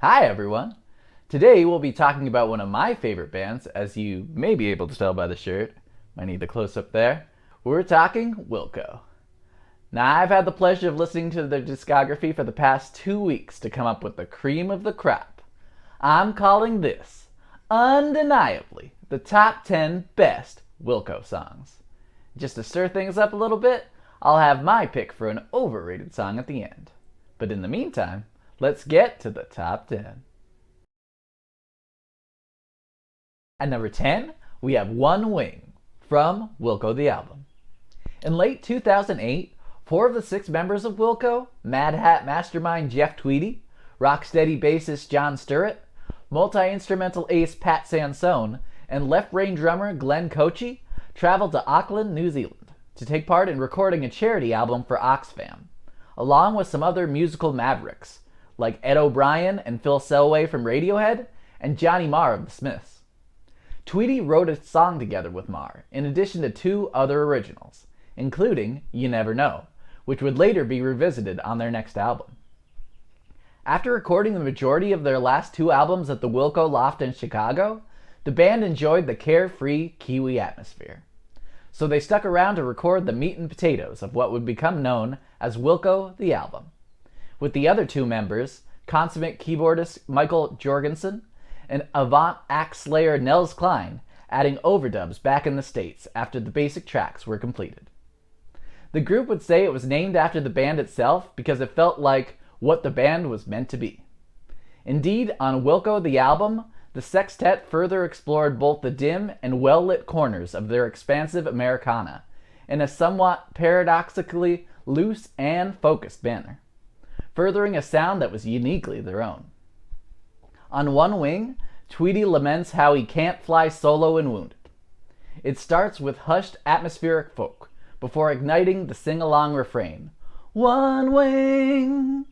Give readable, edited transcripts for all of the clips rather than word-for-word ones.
Hi everyone! Today we'll be talking about one of my favorite bands, as you may be able to tell by the shirt. Might need the close-up there. We're talking Wilco. Now I've had the pleasure of listening to their discography for the past 2 weeks to come up with the cream of the crop. I'm calling this, undeniably, the top 10 best Wilco songs. Just to stir things up a little bit, I'll have my pick for an overrated song at the end. But in the meantime, let's get to the top 10. At number 10, we have One Wing from Wilco the Album. In late 2008, 4 of the 6 members of Wilco, Mad Hat mastermind Jeff Tweedy, rocksteady bassist John Sturrett, multi-instrumental ace Pat Sansone, and left brain drummer Glenn Cochie, traveled to Auckland, New Zealand, to take part in recording a charity album for Oxfam, along with some other musical mavericks, like Ed O'Brien and Phil Selway from Radiohead, and Johnny Marr of the Smiths. Tweedy wrote a song together with Marr, in addition to 2 other originals, including You Never Know, which would later be revisited on their next album. After recording the majority of their last 2 albums at the Wilco Loft in Chicago, the band enjoyed the carefree Kiwi atmosphere. So they stuck around to record the meat and potatoes of what would become known as Wilco the Album, with the other 2 members, consummate keyboardist Michael Jorgensen and avant axe slayer Nels Cline, adding overdubs back in the States after the basic tracks were completed. The group would say it was named after the band itself because it felt like what the band was meant to be. Indeed, on Wilco the Album, the sextet further explored both the dim and well-lit corners of their expansive Americana in a somewhat paradoxically loose and focused manner, furthering a sound that was uniquely their own. On One Wing, Tweedy laments how he can't fly solo in Wounded. It starts with hushed atmospheric folk, before igniting the sing-along refrain, "One wing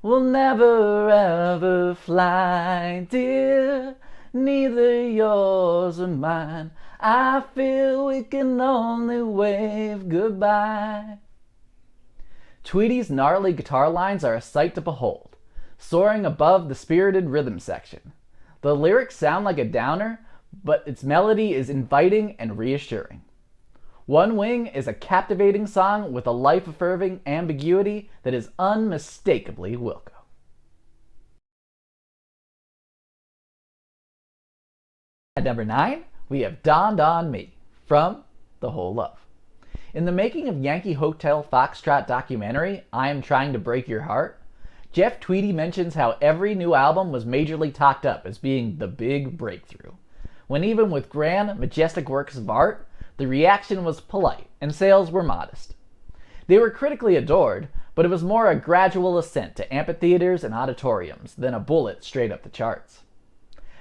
will never ever fly, dear, neither yours or mine. I feel we can only wave goodbye." Tweedy's gnarly guitar lines are a sight to behold, soaring above the spirited rhythm section. The lyrics sound like a downer, but its melody is inviting and reassuring. One Wing is a captivating song with a life-affirming ambiguity that is unmistakably Wilco. At number 9, we have Dawned on Me from The Whole Love. In the making of Yankee Hotel Foxtrot documentary, I Am Trying to Break Your Heart, Jeff Tweedy mentions how every new album was majorly talked up as being the big breakthrough, when even with grand, majestic works of art, the reaction was polite and sales were modest. They were critically adored, but it was more a gradual ascent to amphitheaters and auditoriums than a bullet straight up the charts.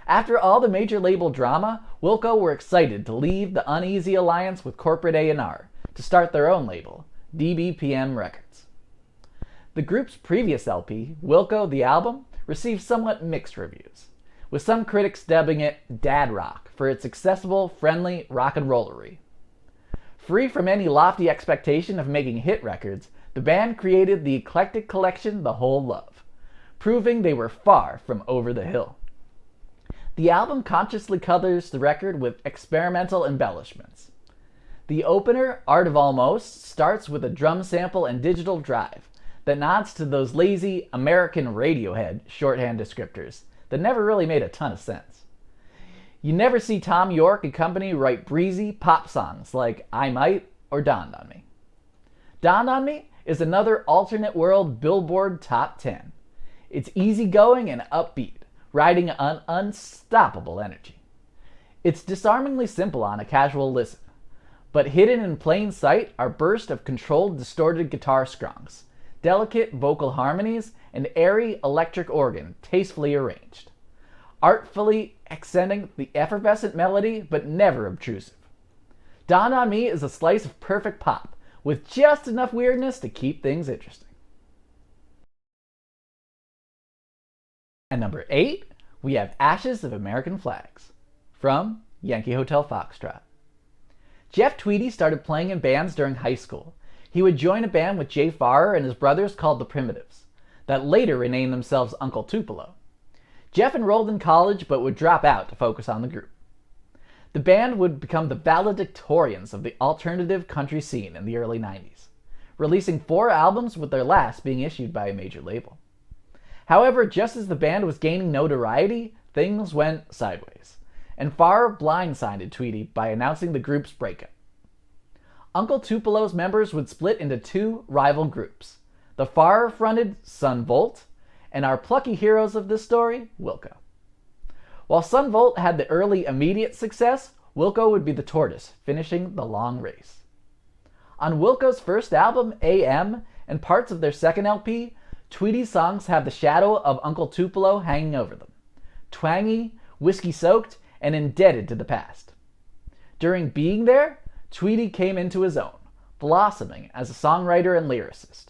After all the major label drama, Wilco were excited to leave the uneasy alliance with corporate A&R to start their own label, DBPM Records. The group's previous LP, Wilco the Album, received somewhat mixed reviews, with some critics dubbing it dad rock for its accessible, friendly rock and rollery. Free from any lofty expectation of making hit records, the band created the eclectic collection The Whole Love, proving they were far from over the hill. The album consciously covers the record with experimental embellishments. The opener, Art of Almost, starts with a drum sample and digital drive that nods to those lazy American Radiohead shorthand descriptors that never really made a ton of sense. You never see Tom York and company write breezy pop songs like I Might or Dawned on Me. Dawned on Me is another alternate world Billboard Top 10. It's easygoing and upbeat, riding on unstoppable energy. It's disarmingly simple on a casual listen, but hidden in plain sight are bursts of controlled distorted guitar scrungs, delicate vocal harmonies, and airy electric organ tastefully arranged, artfully accenting the effervescent melody but never obtrusive. Dawned on Me is a slice of perfect pop, with just enough weirdness to keep things interesting. At number 8, we have Ashes of American Flags from Yankee Hotel Foxtrot. Jeff Tweedy started playing in bands during high school. He would join a band with Jay Farrer and his brothers called the Primitives, that later renamed themselves Uncle Tupelo. Jeff enrolled in college but would drop out to focus on the group. The band would become the valedictorians of the alternative country scene in the early 90s, releasing 4 albums with their last being issued by a major label. However, just as the band was gaining notoriety, things went sideways, and Farr blindsided Tweedy by announcing the group's breakup. Uncle Tupelo's members would split into 2 rival groups, the Farr-fronted Son Volt, and our plucky heroes of this story, Wilco. While Son Volt had the early immediate success, Wilco would be the tortoise, finishing the long race. On Wilco's first album, AM, and parts of their second LP, Tweedy's songs have the shadow of Uncle Tupelo hanging over them, twangy, whiskey-soaked, and indebted to the past. During being there, Tweedy came into his own, blossoming as a songwriter and lyricist.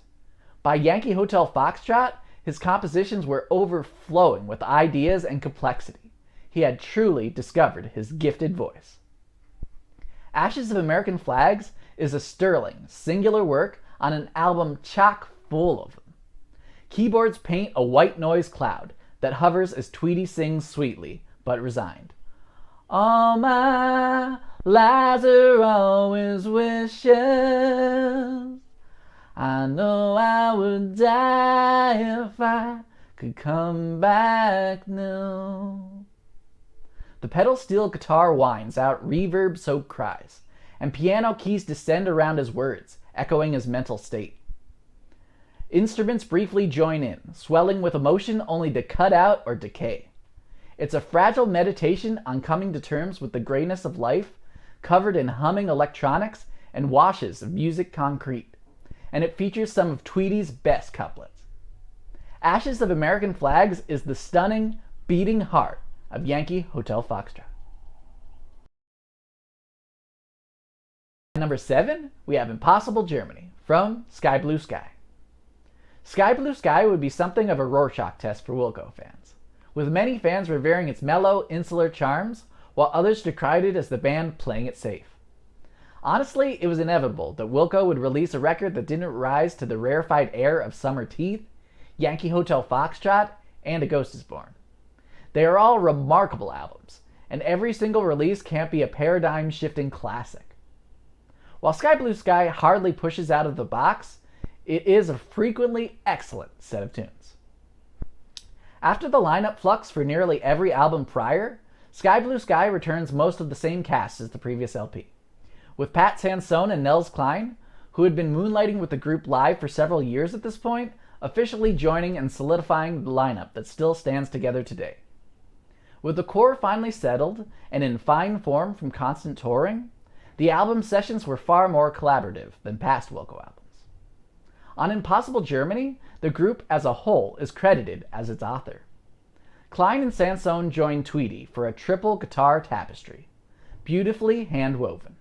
By Yankee Hotel Foxtrot, his compositions were overflowing with ideas and complexity. He had truly discovered his gifted voice. Ashes of American Flags is a sterling, singular work on an album chock full of them. Keyboards paint a white noise cloud that hovers as Tweedy sings sweetly, but resigned. All my lies are always wishes. I know I would die if I could come back now. The pedal steel guitar whines out reverb-soaked cries, and piano keys descend around his words, echoing his mental state. Instruments briefly join in, swelling with emotion only to cut out or decay. It's a fragile meditation on coming to terms with the grayness of life, covered in humming electronics and washes of music concrete, and it features some of Tweedy's best couplets. Ashes of American Flags is the stunning, beating heart of Yankee Hotel Foxtrot. At number 7, we have Impossible Germany from Sky Blue Sky. Sky Blue Sky would be something of a Rorschach test for Wilco fans, with many fans revering its mellow, insular charms, while others decried it as the band playing it safe. Honestly, it was inevitable that Wilco would release a record that didn't rise to the rarefied air of Summer Teeth, Yankee Hotel Foxtrot, and A Ghost Is Born. They are all remarkable albums, and every single release can't be a paradigm-shifting classic. While Sky Blue Sky hardly pushes out of the box, it is a frequently excellent set of tunes. After the lineup flux for nearly every album prior, Sky Blue Sky returns most of the same cast as the previous LP, with Pat Sansone and Nels Cline, who had been moonlighting with the group live for several years at this point, officially joining and solidifying the lineup that still stands together today. With the core finally settled and in fine form from constant touring, the album sessions were far more collaborative than past Wilco albums. On Impossible Germany, the group as a whole is credited as its author. Cline and Sansone joined Tweedy for a triple guitar tapestry, beautifully hand-woven.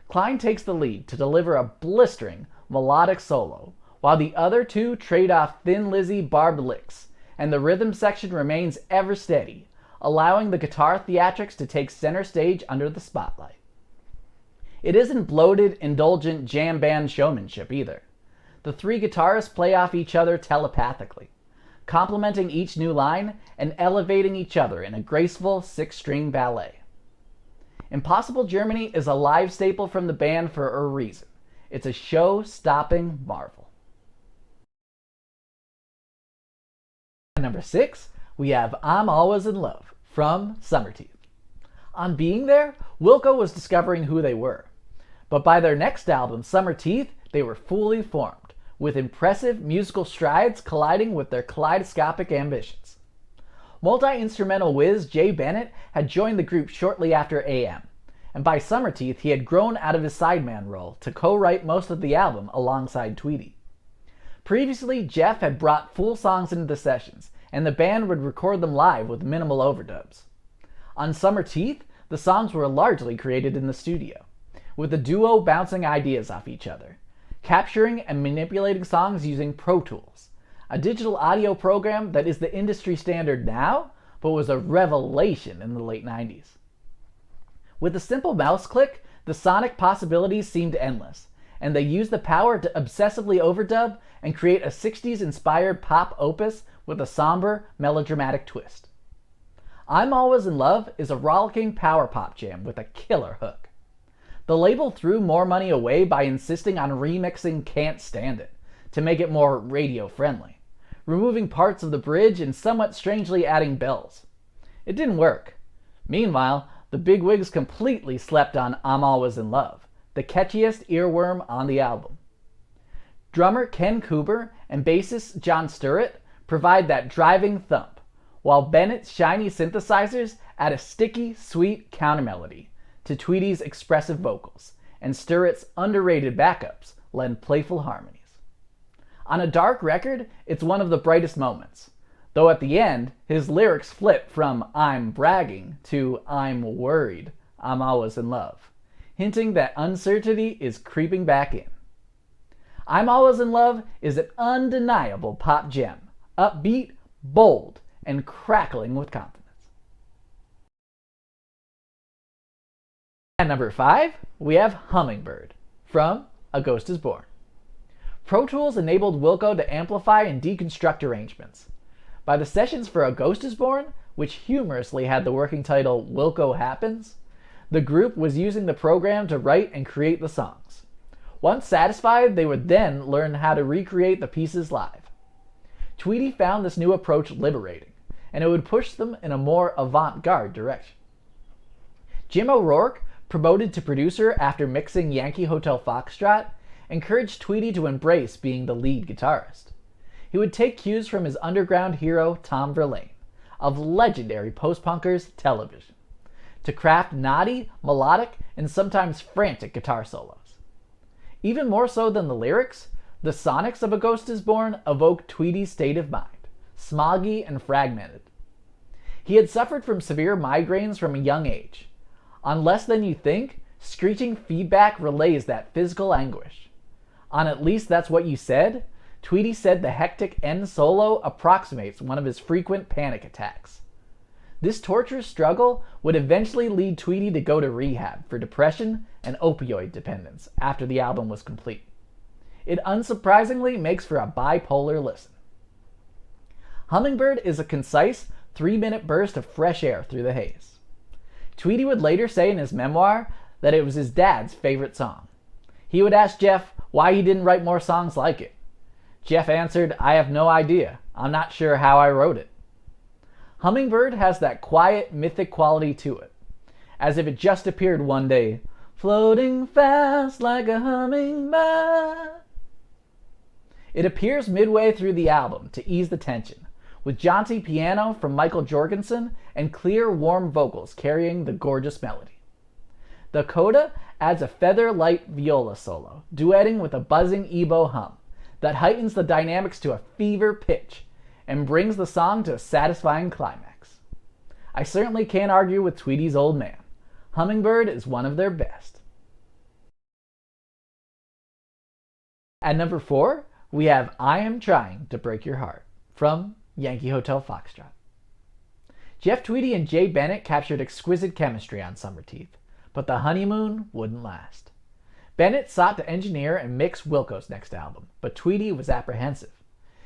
Cline takes the lead to deliver a blistering melodic solo, while the other 2 trade off Thin Lizzy barbed licks, and the rhythm section remains ever steady, allowing the guitar theatrics to take center stage under the spotlight. It isn't bloated, indulgent jam band showmanship either. The 3 guitarists play off each other telepathically, complementing each new line and elevating each other in a graceful 6-string ballet. Impossible Germany is a live staple from the band for a reason. It's a show-stopping marvel. At number 6, we have I'm Always in Love from Summer Teeth. On being there, Wilco was discovering who they were. But by their next album, Summer Teeth, they were fully formed, with impressive musical strides colliding with their kaleidoscopic ambitions. Multi-instrumental whiz Jay Bennett had joined the group shortly after AM, and by Summer Teeth he had grown out of his sideman role to co-write most of the album alongside Tweedy. Previously, Jeff had brought full songs into the sessions, and the band would record them live with minimal overdubs. On Summer Teeth, the songs were largely created in the studio, with the duo bouncing ideas off each other, capturing and manipulating songs using Pro Tools, a digital audio program that is the industry standard now, but was a revelation in the late 90s. With a simple mouse click, the sonic possibilities seemed endless, and they used the power to obsessively overdub and create a 60s-inspired pop opus with a somber, melodramatic twist. I'm Always in Love is a rollicking power pop jam with a killer hook. The label threw more money away by insisting on remixing Can't Stand It to make it more radio-friendly, removing parts of the bridge and somewhat strangely adding bells. It didn't work. Meanwhile, the bigwigs completely slept on I'm Always in Love, the catchiest earworm on the album. Drummer Ken Cooper and bassist John Sturrett provide that driving thump, while Bennett's shiny synthesizers add a sticky, sweet countermelody to Tweedy's expressive vocals, and Sturrett's underrated backups lend playful harmonies. On a dark record, it's one of the brightest moments, though at the end, his lyrics flip from I'm bragging to I'm worried, I'm always in love, hinting that uncertainty is creeping back in. I'm Always in Love is an undeniable pop gem, upbeat, bold, and crackling with confidence. At number 5, we have Hummingbird from A Ghost is Born. Pro Tools enabled Wilco to amplify and deconstruct arrangements. By the sessions for A Ghost is Born, which humorously had the working title Wilco Happens, the group was using the program to write and create the songs. Once satisfied, they would then learn how to recreate the pieces live. Tweedy found this new approach liberating, and it would push them in a more avant-garde direction. Jim O'Rourke, promoted to producer after mixing Yankee Hotel Foxtrot, encouraged Tweedy to embrace being the lead guitarist. He would take cues from his underground hero Tom Verlaine, of legendary post-punkers Television, to craft naughty, melodic, and sometimes frantic guitar solos. Even more so than the lyrics, the sonics of A Ghost is Born evoke Tweedy's state of mind, smoggy and fragmented. He had suffered from severe migraines from a young age. On Less Than You Think, screeching feedback relays that physical anguish. On At Least That's What You Said, Tweedy said the hectic end solo approximates one of his frequent panic attacks. This torturous struggle would eventually lead Tweedy to go to rehab for depression and opioid dependence after the album was complete. It unsurprisingly makes for a bipolar listen. Hummingbird is a concise, 3-minute burst of fresh air through the haze. Tweedy would later say in his memoir that it was his dad's favorite song. He would ask Jeff why he didn't write more songs like it. Jeff answered, "I have no idea. I'm not sure how I wrote it." Hummingbird has that quiet, mythic quality to it, as if it just appeared one day, floating fast like a hummingbird. It appears midway through the album to ease the tension, with jaunty piano from Michael Jorgensen and clear, warm vocals carrying the gorgeous melody. The coda adds a feather-light viola solo, duetting with a buzzing ebo hum that heightens the dynamics to a fever pitch and brings the song to a satisfying climax. I certainly can't argue with Tweedy's old man. Hummingbird is one of their best. At number 4, we have I Am Trying to Break Your Heart from Yankee Hotel Foxtrot. Jeff Tweedy and Jay Bennett captured exquisite chemistry on Summer Teeth, but the honeymoon wouldn't last. Bennett sought to engineer and mix Wilco's next album, but Tweedy was apprehensive.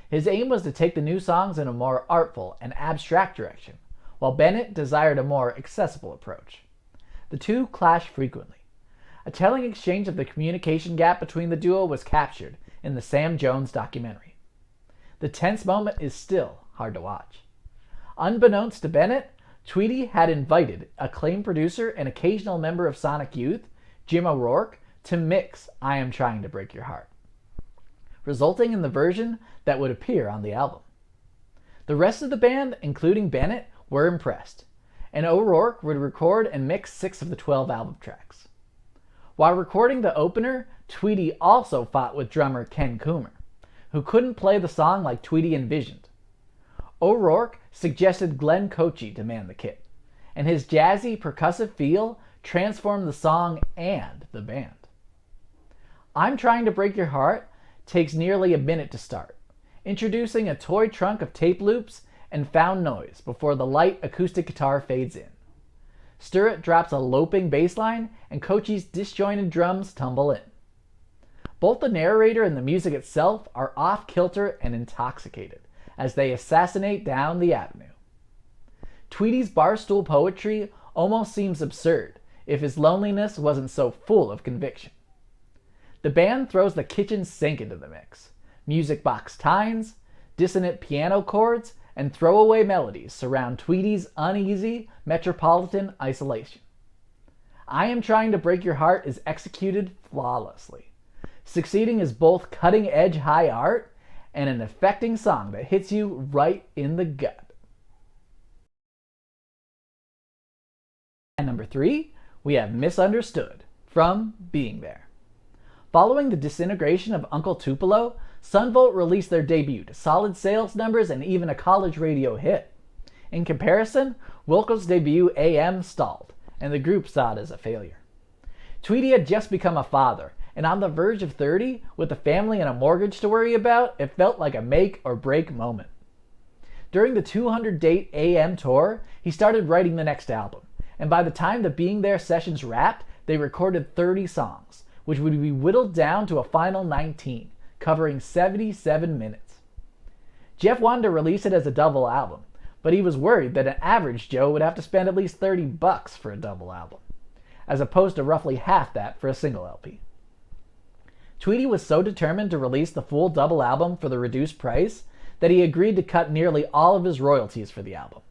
His aim was to take the new songs in a more artful and abstract direction, while Bennett desired a more accessible approach. The two clashed frequently. A telling exchange of the communication gap between the duo was captured in the Sam Jones documentary. The tense moment is still hard to watch. Unbeknownst to Bennett, Tweedy had invited acclaimed producer and occasional member of Sonic Youth, Jim O'Rourke, to mix I Am Trying to Break Your Heart, resulting in the version that would appear on the album. The rest of the band, including Bennett, were impressed, and O'Rourke would record and mix 6 of the 12 album tracks. While recording the opener, Tweedy also fought with drummer Ken Coomer, who couldn't play the song like Tweedy envisioned. O'Rourke suggested Glenn Cochi demand the kit, and his jazzy, percussive feel transformed the song and the band. I'm Trying to Break Your Heart takes nearly a minute to start, introducing a toy trunk of tape loops and found noise before the light acoustic guitar fades in. Sturrett drops a loping bass line, and Cochi's disjointed drums tumble in. Both the narrator and the music itself are off-kilter and intoxicated as they assassinate down the avenue. Tweedy's barstool poetry almost seems absurd if his loneliness wasn't so full of conviction. The band throws the kitchen sink into the mix. Music box tines, dissonant piano chords, and throwaway melodies surround Tweedy's uneasy, metropolitan isolation. I Am Trying to Break Your Heart is executed flawlessly, succeeding as both cutting-edge high art and an affecting song that hits you right in the gut. And number 3, we have Misunderstood from Being There. Following the disintegration of Uncle Tupelo, Sun Volt released their debut to solid sales numbers and even a college radio hit. In comparison, Wilco's debut AM stalled, and the group saw it as a failure. Tweedy had just become a father, and on the verge of 30, with a family and a mortgage to worry about, it felt like a make or break moment. During the 200-date AM tour, he started writing the next album, and by the time the Being There sessions wrapped, they recorded 30 songs, which would be whittled down to a final 19, covering 77 minutes. Jeff wanted to release it as a double album, but he was worried that an average Joe would have to spend at least $30 for a double album, as opposed to roughly half that for a single LP. Tweedy was so determined to release the full double album for the reduced price that he agreed to cut nearly all of his royalties for the album.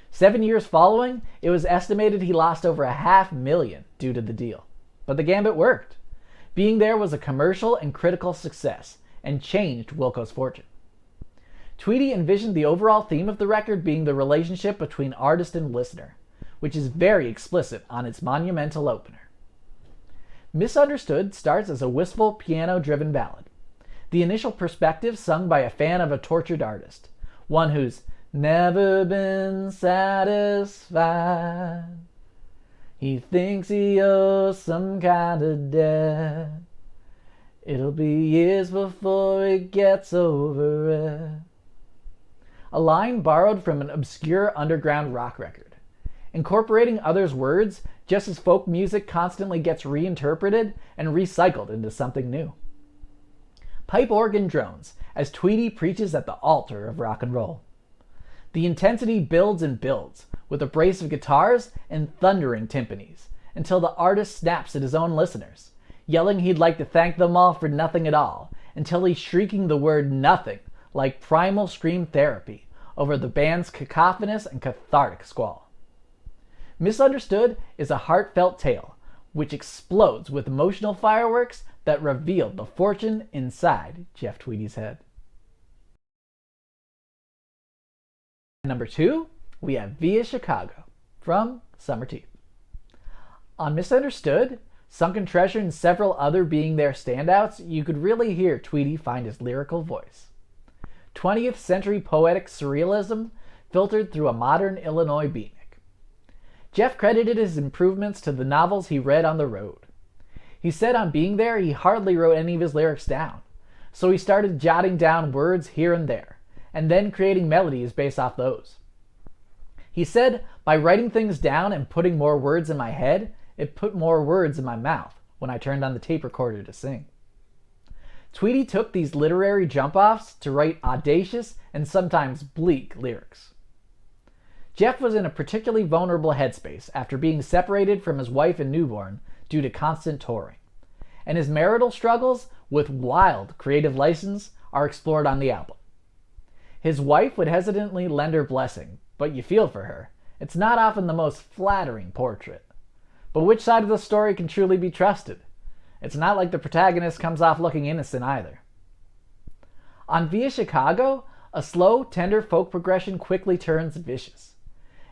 7 years following, it was estimated he lost over $500,000 due to the deal. But the gambit worked. Being There was a commercial and critical success, and changed Wilco's fortune. Tweedy envisioned the overall theme of the record being the relationship between artist and listener, which is very explicit on its monumental opener. Misunderstood starts as a wistful, piano-driven ballad. The initial perspective sung by a fan of a tortured artist, one who's never been satisfied. He thinks he owes some kind of debt. It'll be years before he gets over it. A line borrowed from an obscure underground rock record, incorporating others' words just as folk music constantly gets reinterpreted and recycled into something new. Pipe organ drones as Tweedy preaches at the altar of rock and roll. The intensity builds and builds, with abrasive guitars and thundering timpanis, until the artist snaps at his own listeners, yelling he'd like to thank them all for nothing at all, until he's shrieking the word nothing like primal scream therapy over the band's cacophonous and cathartic squall. Misunderstood is a heartfelt tale, which explodes with emotional fireworks that reveal the fortune inside Jeff Tweedy's head. Number 2, we have Via Chicago from Summer Teeth. On Misunderstood, Sunken Treasure, and several other Being There standouts, you could really hear Tweedy find his lyrical voice. 20th century poetic surrealism filtered through a modern Illinois beatnik. Jeff credited his improvements to the novels he read on the road. He said on Being There he hardly wrote any of his lyrics down, so he started jotting down words here and there, and then creating melodies based off those. He said, by writing things down and putting more words in my head, it put more words in my mouth when I turned on the tape recorder to sing. Tweedy took these literary jump-offs to write audacious and sometimes bleak lyrics. Jeff was in a particularly vulnerable headspace after being separated from his wife and newborn due to constant touring, and his marital struggles with wild creative license are explored on the album. His wife would hesitantly lend her blessing, but you feel for her. It's not often the most flattering portrait. But which side of the story can truly be trusted? It's not like the protagonist comes off looking innocent either. On Via Chicago, a slow, tender folk progression quickly turns vicious,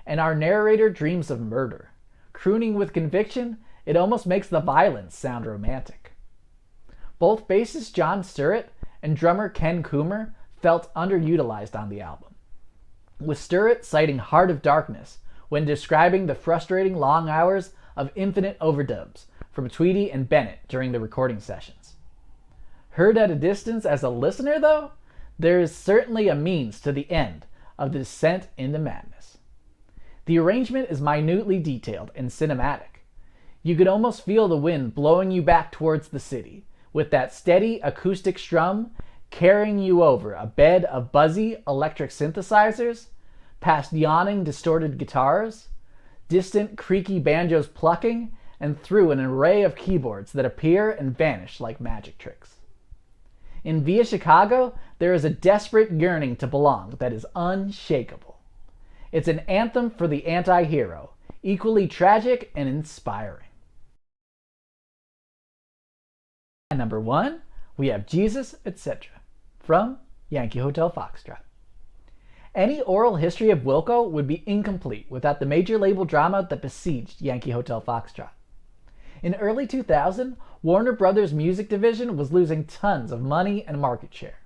and our narrator dreams of murder. Crooning with conviction, it almost makes the violence sound romantic. Both bassist John Sturrett and drummer Ken Coomer felt underutilized on the album, with Sturrett citing Heart of Darkness when describing the frustrating long hours of infinite overdubs from Tweedy and Bennett during the recording sessions. Heard at a distance as a listener, though, there is certainly a means to the end of the descent into madness. The arrangement is minutely detailed and cinematic. You could almost feel the wind blowing you back towards the city, with that steady acoustic strum carrying you over a bed of buzzy electric synthesizers, past yawning distorted guitars, distant creaky banjos plucking, and through an array of keyboards that appear and vanish like magic tricks. In Via Chicago, there is a desperate yearning to belong that is unshakable. It's an anthem for the anti-hero, equally tragic and inspiring. At number 1, we have Jesus, Etc. from Yankee Hotel Foxtrot. Any oral history of Wilco would be incomplete without the major label drama that besieged Yankee Hotel Foxtrot. In early 2000, Warner Brothers' music division was losing tons of money and market share.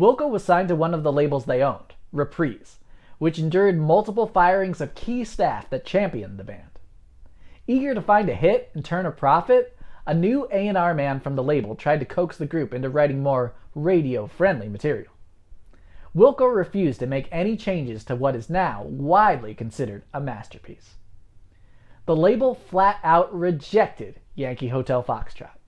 Wilco was signed to one of the labels they owned, Reprise, which endured multiple firings of key staff that championed the band. Eager to find a hit and turn a profit, a new A&R man from the label tried to coax the group into writing more radio-friendly material. Wilco refused to make any changes to what is now widely considered a masterpiece. The label flat out rejected Yankee Hotel Foxtrot,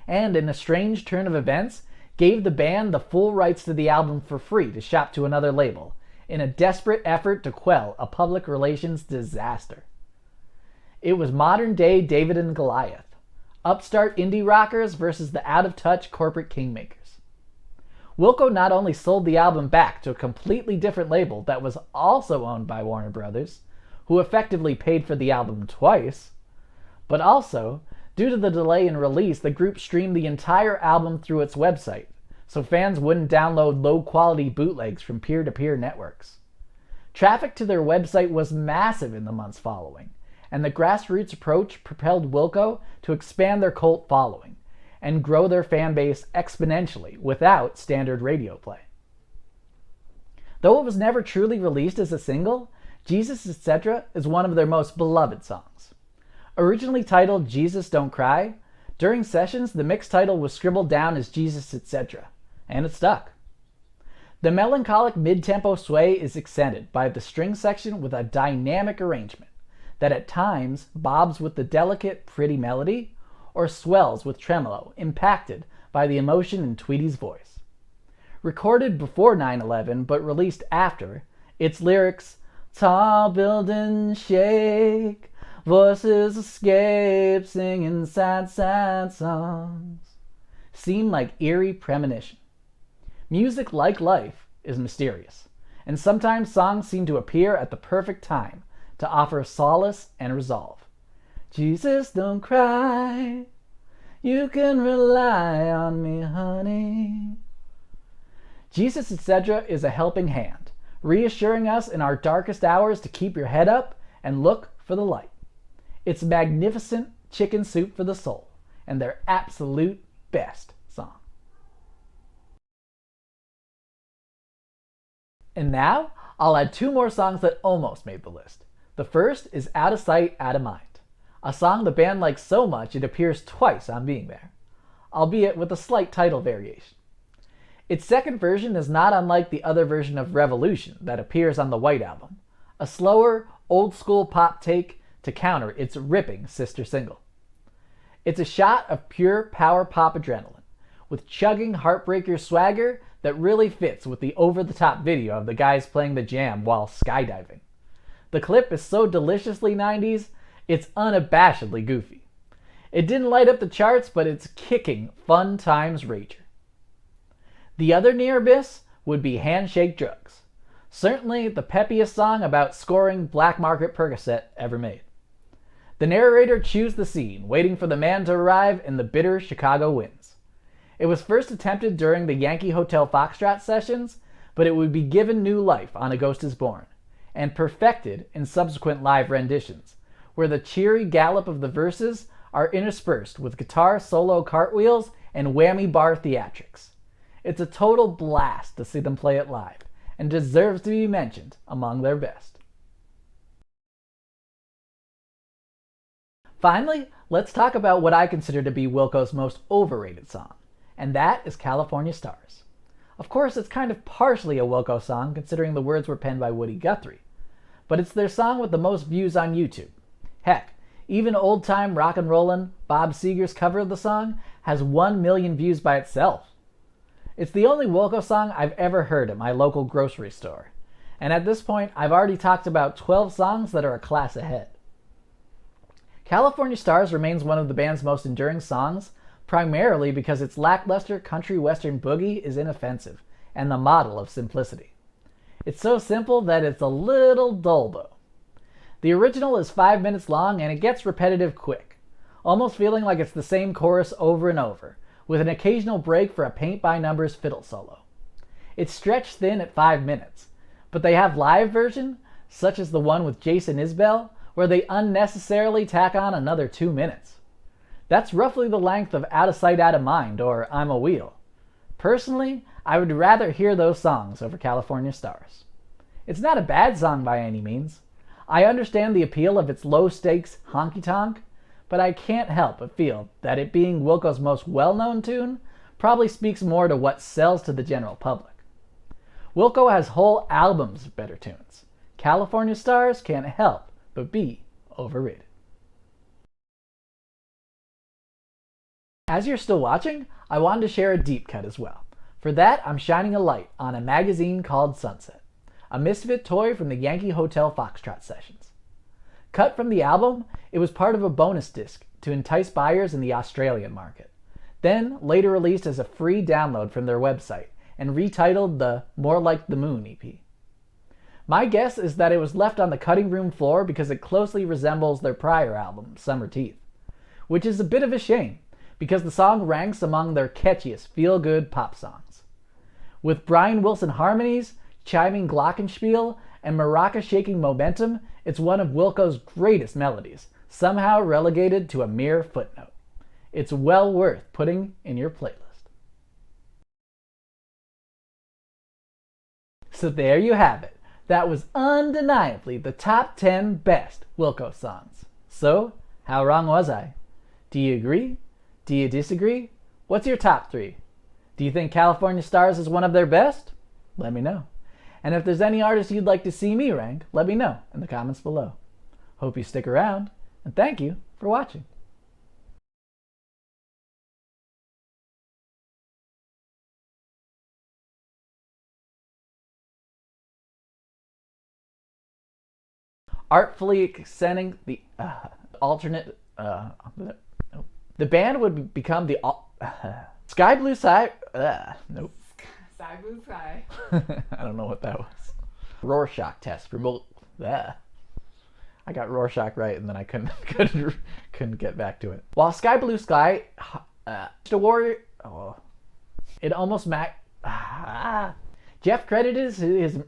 and in a strange turn of events, gave the band the full rights to the album for free to shop to another label, in a desperate effort to quell a public relations disaster. It was modern-day David and Goliath, upstart indie rockers versus the out-of-touch corporate kingmakers. Wilco not only sold the album back to a completely different label that was also owned by Warner Brothers, who effectively paid for the album twice, but also, due to the delay in release, the group streamed the entire album through its website, so fans wouldn't download low-quality bootlegs from peer-to-peer networks. Traffic to their website was massive in the months following, and the grassroots approach propelled Wilco to expand their cult following and grow their fan base exponentially without standard radio play. Though it was never truly released as a single, Jesus, Etc. is one of their most beloved songs. Originally titled Jesus Don't Cry, during sessions the mix title was scribbled down as Jesus, Etc., and it stuck. The melancholic mid-tempo sway is accented by the string section with a dynamic arrangement that at times bobs with the delicate, pretty melody or swells with tremolo impacted by the emotion in Tweedy's voice. Recorded before 9/11 but released after, its lyrics, "Tall buildings shake, voices escape, singing sad, sad songs," seem like eerie premonition. Music, like life, is mysterious, and sometimes songs seem to appear at the perfect time to offer solace and resolve. Jesus, don't cry, you can rely on me, honey. Jesus, Etc. is a helping hand, reassuring us in our darkest hours to keep your head up and look for the light. It's magnificent chicken soup for the soul, and their absolute best song. And now, I'll add 2 more songs that almost made the list. The first is Out of Sight, Out of Mind, a song the band likes so much it appears twice on Being There, albeit with a slight title variation. Its second version is not unlike the other version of Revolution that appears on the White Album, a slower, old-school pop take to counter its ripping sister single. It's a shot of pure power pop adrenaline, with chugging heartbreaker swagger that really fits with the over-the-top video of the guys playing the jam while skydiving. The clip is so deliciously 90s, it's unabashedly goofy. It didn't light up the charts, but it's kicking fun times rager. The other near miss would be Handshake Drugs, certainly the peppiest song about scoring black market Percocet ever made. The narrator chews the scene, waiting for the man to arrive, and the bitter Chicago wins. It was first attempted during the Yankee Hotel Foxtrot sessions, but it would be given new life on A Ghost Is Born, and perfected in subsequent live renditions, where the cheery gallop of the verses are interspersed with guitar solo cartwheels and whammy bar theatrics. It's a total blast to see them play it live, and deserves to be mentioned among their best. Finally, let's talk about what I consider to be Wilco's most overrated song, and that is California Stars. Of course, it's kind of partially a Wilco song considering the words were penned by Woody Guthrie, but it's their song with the most views on YouTube. Heck, Even old-time rock and rollin' Bob Seger's cover of the song has 1 million views by itself. It's the only Wilco song I've ever heard at my local grocery store. And at this point, I've already talked about 12 songs that are a class ahead. California Stars remains one of the band's most enduring songs, primarily because its lackluster country western boogie is inoffensive and the model of simplicity. It's so simple that it's a little dull though. The original is 5 minutes long and it gets repetitive quick, almost feeling like it's the same chorus over and over, with an occasional break for a paint-by-numbers fiddle solo. It's stretched thin at 5 minutes, but they have live version, such as the one with Jason Isbell, where they unnecessarily tack on another 2 minutes. That's roughly the length of Out of Sight, Out of Mind, or I'm a Wheel. Personally, I would rather hear those songs over California Stars. It's not a bad song by any means. I understand the appeal of its low-stakes honky-tonk, but I can't help but feel that it being Wilco's most well-known tune probably speaks more to what sells to the general public. Wilco has whole albums of better tunes. California Stars can't help but be overrated. As you're still watching, I wanted to share a deep cut as well. For that, I'm shining a light on a magazine called Sunset, a misfit toy from the Yankee Hotel Foxtrot sessions. Cut from the album, it was part of a bonus disc to entice buyers in the Australian market, then later released as a free download from their website and retitled the More Like the Moon EP. My guess is that it was left on the cutting room floor because it closely resembles their prior album, Summer Teeth, which is a bit of a shame because the song ranks among their catchiest feel-good pop songs. With Brian Wilson harmonies, chiming glockenspiel, and maraca-shaking momentum, it's one of Wilco's greatest melodies, somehow relegated to a mere footnote. It's well worth putting in your playlist. So there you have it. That was undeniably the top 10 best Wilco songs. So, how wrong was I? Do you agree? Do you disagree? What's your top 3? Do you think California Stars is one of their best? Let me know. And if there's any artists you'd like to see me rank, let me know in the comments below. Hope you stick around, and thank you for watching. Artfully accenting the alternate... The band would become the... Sky Blue Sky... nope. Sky Blue Sky. I don't know what that was. Rorschach test for both... I got Rorschach right and then I couldn't get back to it. While Sky Blue Sky... the Warrior... Oh, it almost Jeff credited his...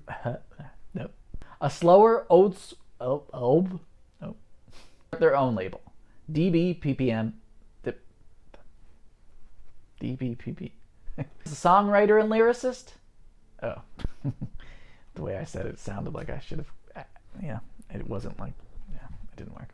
nope. A slower oats... nope. Their own label. DBPPM. DBPP. A songwriter and lyricist? Oh. The way I said it sounded like I should have... Yeah, it wasn't like... Yeah, it didn't work.